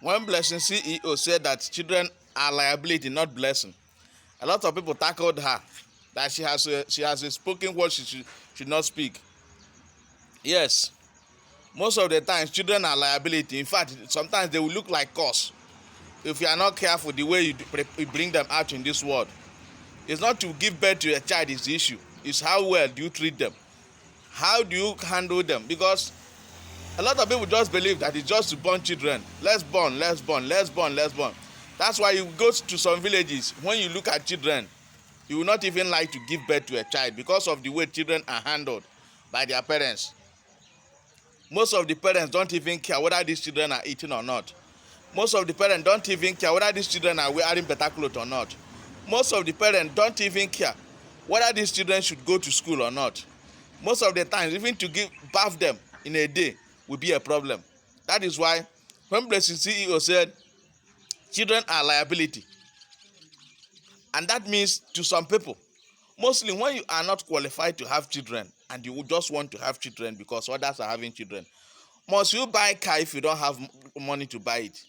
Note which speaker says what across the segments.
Speaker 1: When Blessing CEO said that children are liability, not blessing, a lot of people tackled her that she has a spoken word she should not speak. Yes, most of the times children are liability. In fact, sometimes they will look like cause if you are not careful the way you bring them out in this world. It's not to give birth to a child is the issue. It's how well do you treat them, how do you handle them, because a lot of people just believe that it's just to born children. Let's born. That's why you go to some villages, when you look at children, you will not even like to give birth to a child because of the way children are handled by their parents. Most of the parents don't even care whether these children are eating or not. Most of the parents don't even care whether these children are wearing better clothes or not. Most of the parents don't even care whether these children should go to school or not. Most of the times, even to give birth them in a day will be a problem. That is why when Blessing CEO said children are liability, and that means to some people, mostly when you are not qualified to have children and you just want to have children because others are having children, must you buy car if you don't have money to buy it?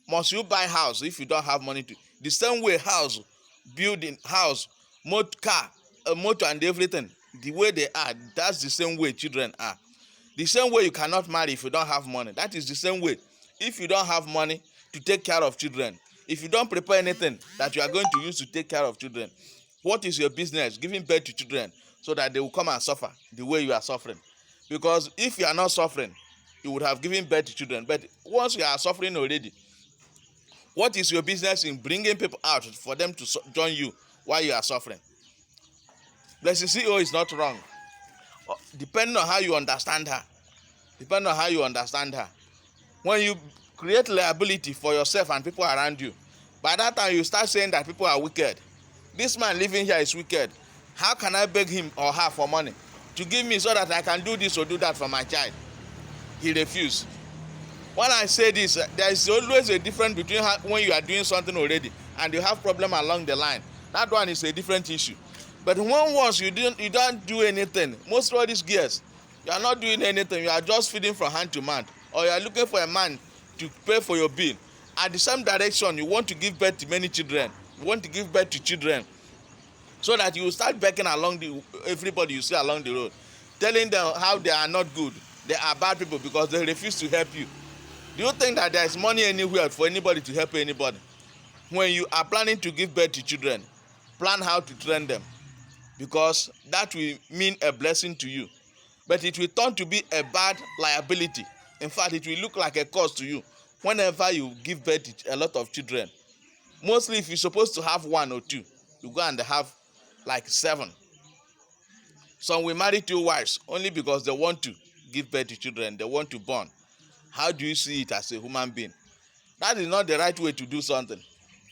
Speaker 1: Must you buy house if you don't have money to? The same way house, building house, motor and everything, the way they are, that's the same way children are. The same way you cannot marry if you don't have money. That is the same way. If you don't have money to take care of children, if you don't prepare anything that you are going to use to take care of children, what is your business giving birth to children so that they will come and suffer the way you are suffering? Because if you are not suffering, you would have given birth to children. But once you are suffering already, what is your business in bringing people out for them to join you while you are suffering? Blessing CEO is not wrong. Depending on how you understand her. When you create liability for yourself and people around you, by that time you start saying that people are wicked. This man living here is wicked. How can I beg him or her for money to give me so that I can do this or do that for my child? He refused. When I say this, there is always a difference between when you are doing something already and you have problem along the line. That one is a different issue. But when once you don't do anything, most of these years, you are not doing anything. You are just feeding from hand to mouth, or you are looking for a man to pay for your bill. At the same direction, you want to give birth to many children. You want to give birth to children, so that you will start begging along everybody you see along the road, telling them how they are not good, they are bad people because they refuse to help you. Do you think that there is money anywhere for anybody to help anybody? When you are planning to give birth to children, plan how to train them, because that will mean a blessing to you. But it will turn to be a bad liability. In fact, it will look like a cost to you whenever you give birth to a lot of children. Mostly if you're supposed to have one or two, you go and have like 7. Some will marry 2 wives only because they want to give birth to children, they want to born. How do you see it as a human being? That is not the right way to do something.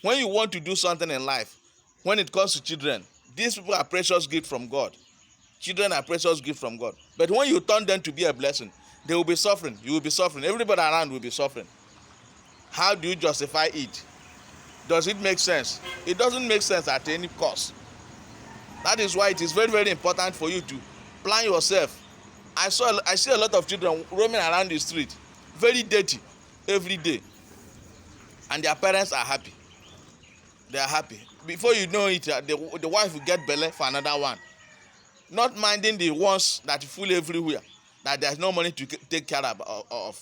Speaker 1: When you want to do something in life, when it comes to children, these people are precious gift from God. Children are precious gift from God. But when you turn them to be a blessing, they will be suffering. You will be suffering. Everybody around will be suffering. How do you justify it? Does it make sense? It doesn't make sense at any cost. That is why it is very, very important for you to plan yourself. I see a lot of children roaming around the street, very dirty, every day, and their parents are happy. They are happy. Before you know it, the wife will get belle for another one, not minding the ones that fool everywhere, that there is no money to take care of.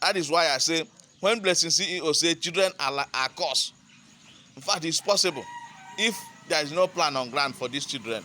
Speaker 1: That is why I say, when Blessing CEO say children are cursed, in fact, it's possible if there is no plan on ground for these children.